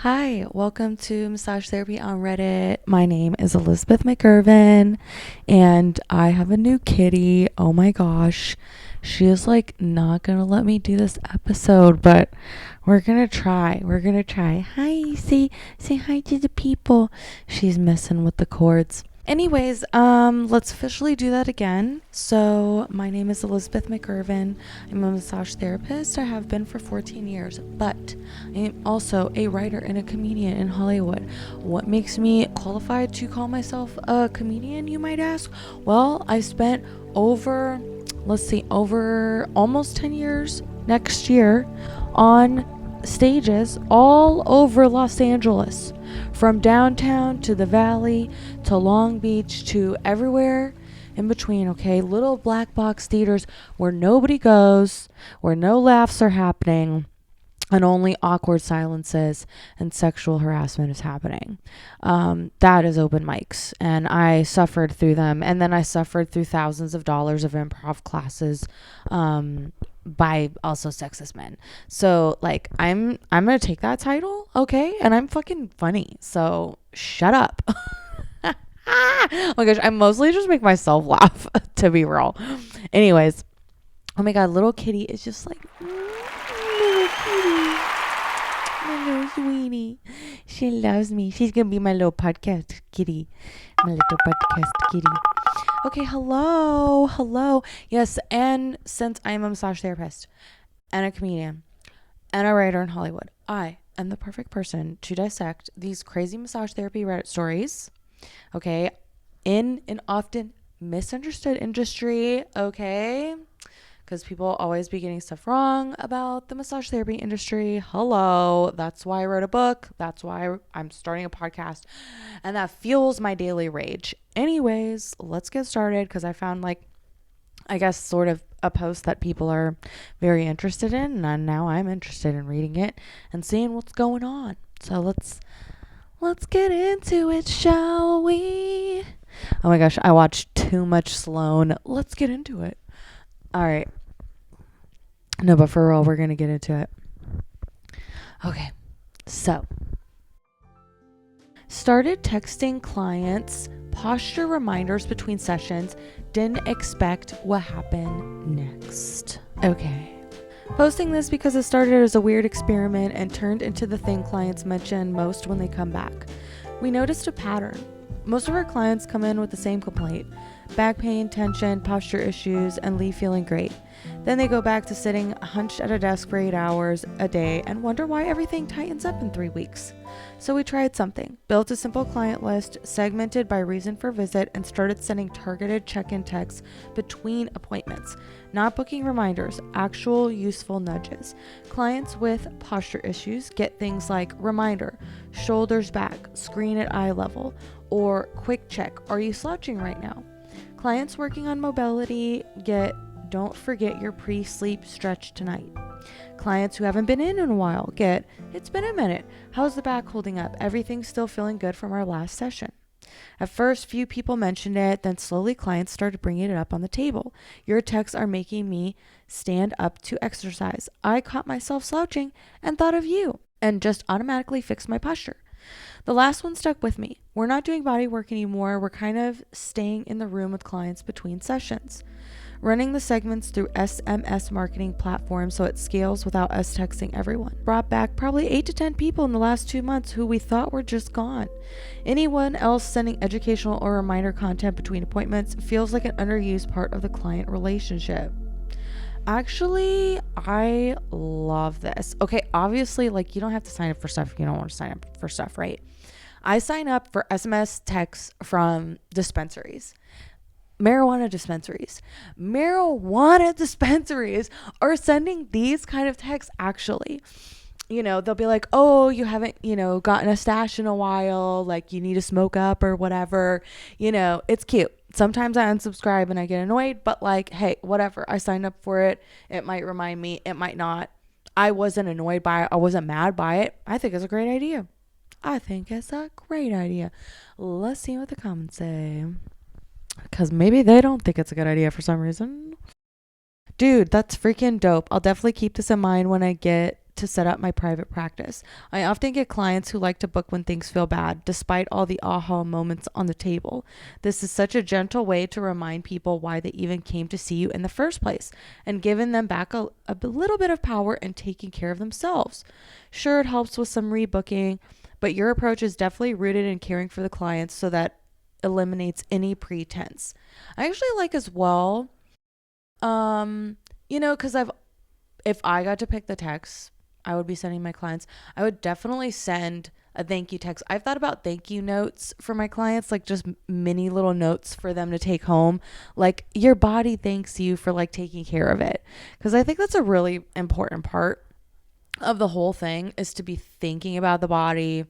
Hi, welcome to Massage Therapy on Reddit. My name is Elizabeth McIrvin, and I have a new kitty. Oh my gosh. She is like not gonna let me do this episode, but we're gonna try. Hi, say hi to the people. She's messing with the cords. Anyways, let's officially do that again. So, my name is Elizabeth McIrvin. I'm a massage therapist. I have been for 14 years, but I am also a writer and a comedian in Hollywood. What makes me qualified to call myself a comedian, you might ask? Well, I spent over almost 10 years next year on stages all over Los Angeles, from downtown to the valley to Long Beach to everywhere in between. Okay, little black box theaters where nobody goes, where no laughs are happening, and only awkward silences and sexual harassment is happening. That is open mics, and I suffered through them, and then I suffered through thousands of dollars of improv classes by also sexist men. So like I'm gonna take that title, okay, and I'm fucking funny, so shut up. Oh my gosh, I mostly just make myself laugh to be real. Anyways, oh my god, little kitty is just like little kitty, my little sweetie. She loves me. She's gonna be my little podcast kitty, my little podcast kitty. Okay, hello. Yes, and since I am a massage therapist and a comedian and a writer in Hollywood, I am the perfect person to dissect these crazy massage therapy Reddit stories, okay, in an often misunderstood industry, okay? Because people always be getting stuff wrong about the massage therapy industry. Hello. That's why I wrote a book. That's why I'm starting a podcast. And that fuels my daily rage. Anyways, let's get started, because I found I guess sort of a post that people are very interested in. And now I'm interested in reading it and seeing what's going on. So let's get into it, shall we? Oh my gosh, I watched too much Sloane. Let's get into it. All right. No, but for real, we're going to get into it. Okay. So, started texting clients posture reminders between sessions. Didn't expect what happened next. Okay. Posting this because it started as a weird experiment and turned into the thing clients mention most when they come back. We noticed a pattern. Most of our clients come in with the same complaint: back pain, tension, posture issues, and leave feeling great. Then they go back to sitting hunched at a desk for 8 hours a day and wonder why everything tightens up in 3 weeks. So we tried something, built a simple client list, segmented by reason for visit, and started sending targeted check-in texts between appointments. Not booking reminders, actual useful nudges. Clients with posture issues get things like reminder, shoulders back, screen at eye level, or quick check, are you slouching right now? Clients working on mobility get, don't forget your pre-sleep stretch tonight. Clients who haven't been in a while get, it's been a minute, how's the back holding up? Everything's still feeling good from our last session. At first, few people mentioned it, then slowly clients started bringing it up on the table. Your texts are making me stand up to exercise. I caught myself slouching and thought of you and just automatically fixed my posture. The last one stuck with me. We're not doing body work anymore. We're kind of staying in the room with clients between sessions. Running the segments through SMS marketing platforms so it scales without us texting everyone. Brought back probably 8 to 10 people in the last 2 months who we thought were just gone. Anyone else sending educational or reminder content between appointments feels like an underused part of the client relationship. Actually, I love this. Okay, obviously, you don't have to sign up for stuff if you don't want to sign up for stuff, right? I sign up for SMS texts from dispensaries. Marijuana dispensaries are sending these kind of texts. Actually, they'll be like, oh, you haven't, gotten a stash in a while, you need to smoke up or whatever. It's cute. Sometimes I unsubscribe and I get annoyed, but hey, whatever. I signed up for it. It might remind me, it might not. I wasn't annoyed by it. I wasn't mad by it. I think it's a great idea. Let's see what the comments say. Because maybe they don't think it's a good idea for some reason. Dude, that's freaking dope. I'll definitely keep this in mind when I get to to set up my private practice. I often get clients who like to book when things feel bad, despite all the aha moments on the table. This is such a gentle way to remind people why they even came to see you in the first place, and giving them back a little bit of power and taking care of themselves. Sure, it helps with some rebooking, but your approach is definitely rooted in caring for the clients, so that eliminates any pretense. I actually like as well, because if I got to pick the text I would be sending my clients, I would definitely send a thank you text. I've thought about thank you notes for my clients, like just mini little notes for them to take home. Like, your body thanks you for like taking care of it. Because I think that's a really important part of the whole thing, is to be thinking about the body,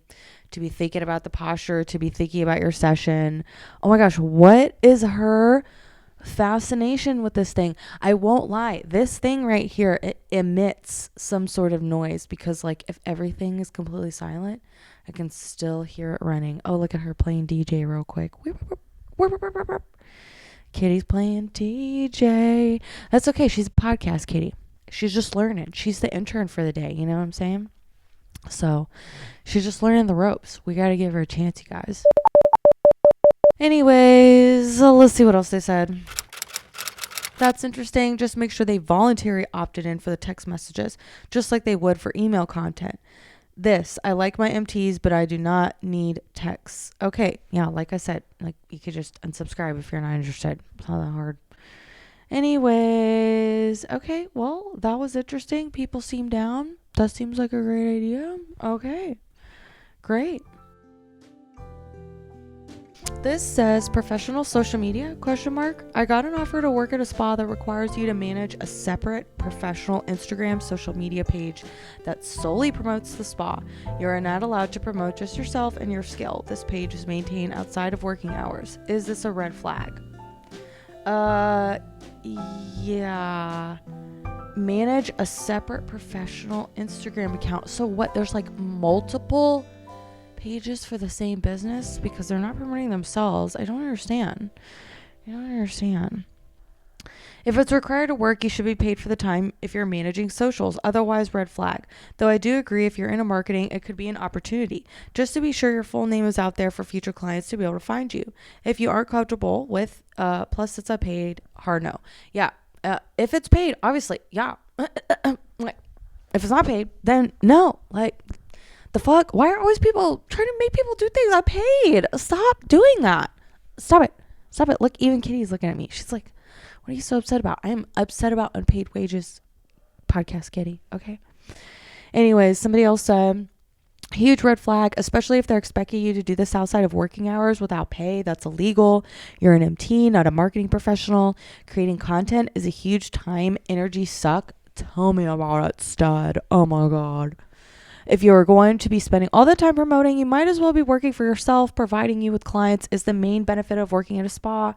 to be thinking about the posture, to be thinking about your session. Oh my gosh, what is her fascination with this thing? I won't lie, this thing right here, it emits some sort of noise, because like if everything is completely silent, I can still hear it running. Oh, look at her playing DJ real quick. Kitty's playing DJ. That's okay, she's a podcast kitty. She's just learning. She's the intern for the day, you know what I'm saying? So she's just learning the ropes. We got to give her a chance, you guys. Anyways, let's see what else they said. That's interesting. Just make sure they voluntarily opted in for the text messages, just like they would for email content. This, I like my MTs, but I do not need texts. Okay, yeah, like I said, like you could just unsubscribe if you're not interested. It's not that hard. Anyways, okay, well, that was interesting. People seem down. That seems like a great idea. Okay, great. This says professional social media, ? I got an offer to work at a spa that requires you to manage a separate professional Instagram social media page that solely promotes the spa. You are not allowed to promote just yourself and your skill. This page is maintained outside of working hours. Is this a red flag? Yeah. Manage a separate professional Instagram account. So what? There's like multiple pages for the same business because they're not promoting themselves. I don't understand. If it's required to work, you should be paid for the time if you're managing socials. Otherwise, red flag. Though I do agree, if you're into marketing, it could be an opportunity. Just to be sure your full name is out there for future clients to be able to find you. If you aren't comfortable with, plus it's a paid, hard no. Yeah. If it's paid, obviously, yeah. Like, if it's not paid, then no. Like, the fuck? Why are always people trying to make people do things unpaid? Stop doing that. Stop it. Look, even Kitty's looking at me. She's like, what are you so upset about? I am upset about unpaid wages. Podcast Kitty. Okay. Anyways, somebody else said, huge red flag, especially if they're expecting you to do this outside of working hours without pay. That's illegal. You're an MT, not a marketing professional. Creating content is a huge time, energy suck. Tell me about it, stud. Oh my God. If you're going to be spending all the time promoting, you might as well be working for yourself. Providing you with clients is the main benefit of working at a spa.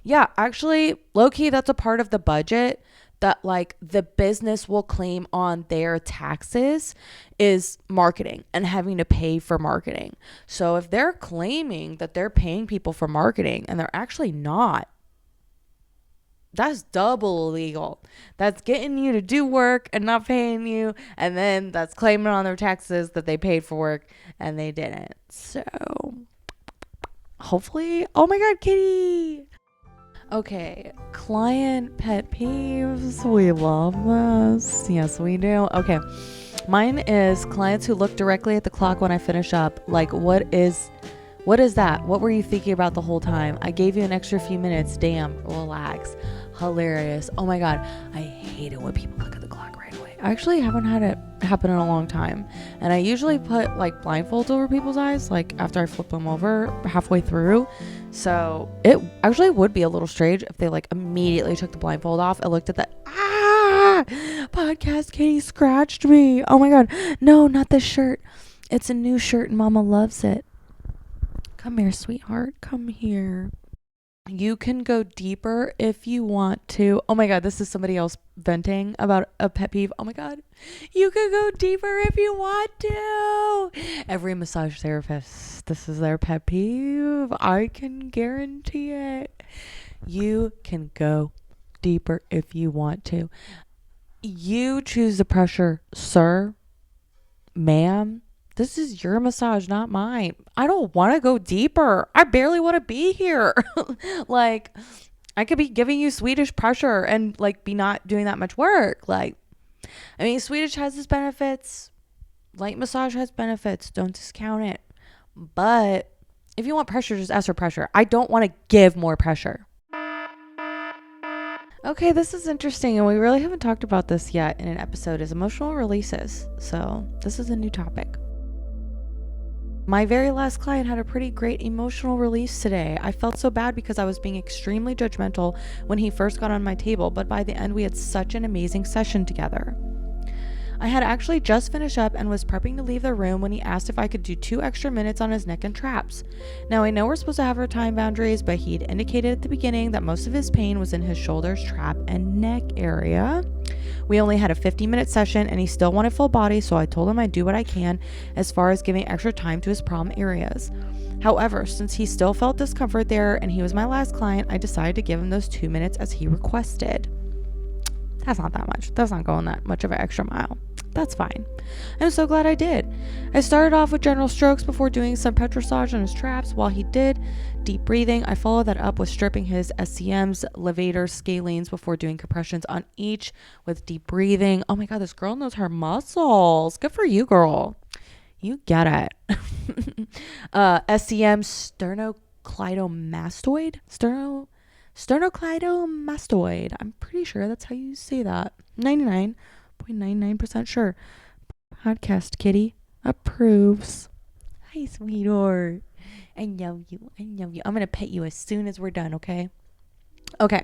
Yeah, actually, low-key, that's a part of the budget that like the business will claim on their taxes is marketing and having to pay for marketing. So if they're claiming that they're paying people for marketing and they're actually not, that's double illegal. That's getting you to do work and not paying you, and then that's claiming on their taxes that they paid for work and they didn't. So hopefully, oh my God, Kitty. Okay, client pet peeves. We love this. Yes, we do. Okay, mine is clients who look directly at the clock when I finish up. Like, what is that? What were you thinking about the whole time? I gave you an extra few minutes. Damn, relax. Hilarious. Oh my God, I hate it when people look at the clock right away. I actually haven't had it happen in a long time, and I usually put like blindfolds over people's eyes like after I flip them over halfway through. So it actually would be a little strange if they like immediately took the blindfold off and looked at the podcast Kitty scratched me. Oh my God, no, not this shirt. It's a new shirt and Mama loves it. Come here, sweetheart. Come here. You can go deeper if you want to. Oh my God, this is somebody else venting about a pet peeve. Oh my God. You can go deeper if you want to. Every massage therapist, this is their pet peeve. I can guarantee it. You can go deeper if you want to. You choose the pressure, sir. ma'am, this is your massage, not mine. I don't want to go deeper. I barely want to be here. Like, I could be giving you Swedish pressure and like be not doing that much work. Like, I mean, Swedish has its benefits. Light massage has benefits. Don't discount it. But if you want pressure, just ask for pressure. I don't want to give more pressure. Okay, this is interesting, and we really haven't talked about this yet in an episode, is emotional releases. So this is a new topic. My very last client had a pretty great emotional release today. I felt so bad because I was being extremely judgmental when he first got on my table, but by the end we had such an amazing session together. I had actually just finished up and was prepping to leave the room when he asked if I could do 2 extra minutes on his neck and traps. Now I know we're supposed to have our time boundaries, but he'd indicated at the beginning that most of his pain was in his shoulders, trap, and neck area. We only had a 15-minute session and he still wanted full body, so I told him I'd do what I can as far as giving extra time to his problem areas. However, since he still felt discomfort there and he was my last client, I decided to give him those 2 minutes as he requested. That's not that much. That's not going that much of an extra mile. That's fine. I'm so glad I did. I started off with general strokes before doing some petrissage on his traps. While he did deep breathing, I followed that up with stripping his SCMs, levators, scalenes before doing compressions on each with deep breathing. Oh my God, this girl knows her muscles. Good for you, girl. You get it. SCM, sternocleidomastoid. I'm pretty sure that's how you say that. 99.99% sure. Podcast kitty approves. Hi, sweetheart. I love you. I'm going to pet you as soon as we're done, okay? Okay.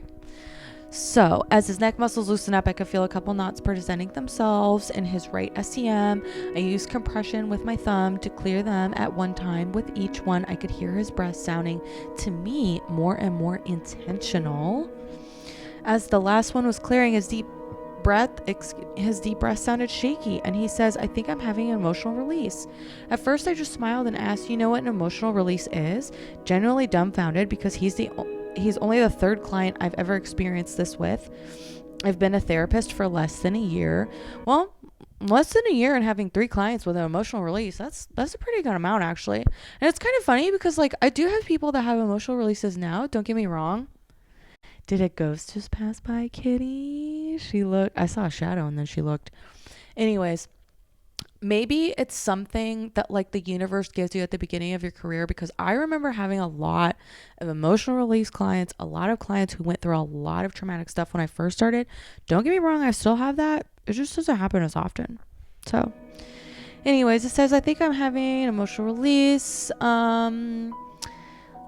So, as his neck muscles loosen up, I could feel a couple knots presenting themselves in his right SCM. I used compression with my thumb to clear them at one time. With each one, I could hear his breath sounding, to me, more and more intentional. As the last one was clearing, his deep breath sounded shaky, and he says, I think I'm having an emotional release. At first, I just smiled and asked, you know what an emotional release is? Genuinely dumbfounded because he's only the 3rd client I've ever experienced this with. I've been a therapist for less than a year. Well, less than a year and having 3 clients with an emotional release, that's a pretty good amount, actually. And it's kind of funny because like I do have people that have emotional releases now, don't get me wrong. Did a ghost just pass by, kitty? I saw a shadow and then she looked. Anyways, maybe it's something that like the universe gives you at the beginning of your career, because I remember having a lot of emotional release clients, a lot of clients who went through a lot of traumatic stuff when I first started. Don't get me wrong, I still have that. It just doesn't happen as often. So anyways, it says, I think I'm having an emotional release.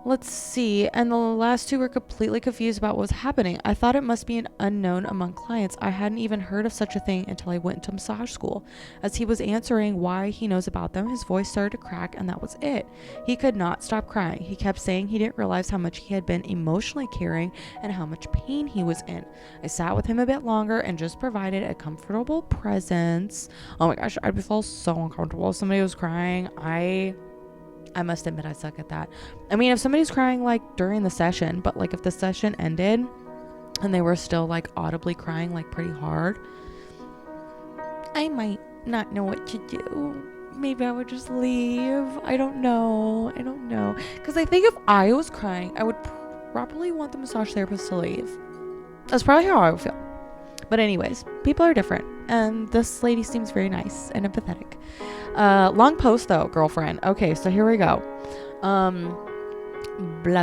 Let's see. And the last 2 were completely confused about what was happening. I thought it must be an unknown among clients. I hadn't even heard of such a thing until I went to massage school. As he was answering why he knows about them, his voice started to crack, and that was it. He could not stop crying. He kept saying he didn't realize how much he had been emotionally carrying and how much pain he was in. I sat with him a bit longer and just provided a comfortable presence. Oh my gosh, I'd feel so uncomfortable if somebody was crying. I must admit I suck at that. I mean, if somebody's crying like during the session, but like if the session ended and they were still like audibly crying like pretty hard, I might not know what to do. Maybe I would just leave. I don't know. Because I think if I was crying, I would probably want the massage therapist to leave. That's probably how I would feel. But anyways, people are different. And this lady seems very nice and empathetic. Long post though, girlfriend. Okay, so here we go. Blah,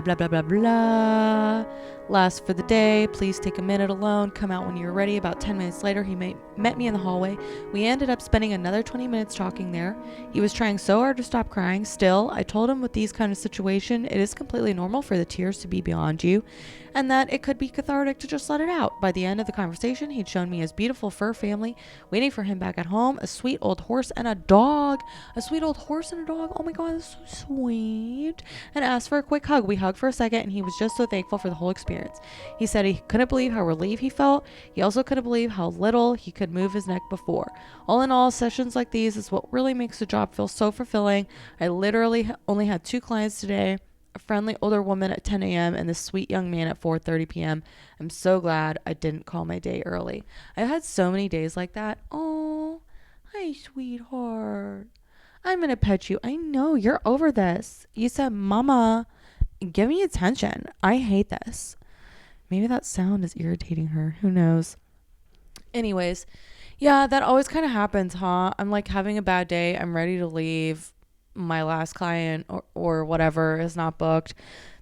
blah, blah, blah, blah. Last for the day. Please take a minute alone. Come out when you're ready. About 10 minutes later, he met me in the hallway. We ended up spending another 20 minutes talking there. He was trying so hard to stop crying. Still, I told him with these kind of situation, it is completely normal for the tears to be beyond you, and that it could be cathartic to just let it out. By the end of the conversation, he'd shown me his beautiful fur family waiting for him back at home, a sweet old horse and a dog. Oh my God, that's so sweet. And asked for a quick hug. We hugged for a second, and he was just so thankful for the whole experience. He said he couldn't believe how relieved he felt. He also couldn't believe how little he could move his neck before. All in all, sessions like these is what really makes the job feel so fulfilling. I literally only had 2 clients today. A friendly older woman at 10 a.m. and this sweet young man at 4:30 p.m. I'm so glad I didn't call my day early. I've had so many days like that. Oh, Hi, sweetheart. I'm gonna pet you. I know you're over this. You said, Mama, give me attention. I hate this. Maybe that sound is irritating her. Who knows? Anyways, yeah, that always kind of happens, huh? I'm like having a bad day. I'm ready to leave. My last client or whatever is not booked.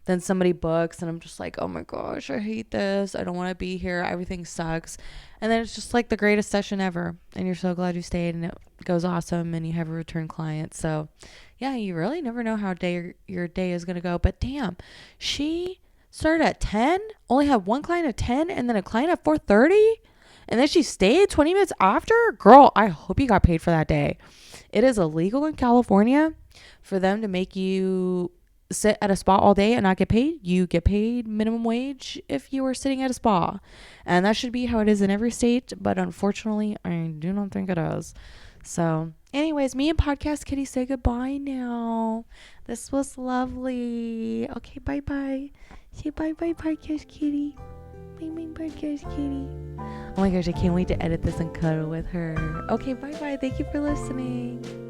Then somebody books, and I'm just like, oh my gosh, I hate this. I don't want to be here. Everything sucks. And then it's just like the greatest session ever. And you're so glad you stayed, and it goes awesome, and you have a return client. So, yeah, you really never know how your day is going to go. But damn, she started at 10, only had one client at 10, and then a client at 4:30. And then she stayed 20 minutes after? Girl, I hope you got paid for that day. It is illegal in California for them to make you sit at a spa all day and not get paid. You get paid minimum wage if you are sitting at a spa. And that should be how it is in every state. But unfortunately, I do not think it is. So, anyways, me and Podcast Kitty say goodbye now. This was lovely. Okay, bye-bye. Say bye-bye, Podcast Kitty. Bye-bye, Podcast Kitty. Oh my gosh, I can't wait to edit this and cuddle with her. Okay, bye-bye. Thank you for listening.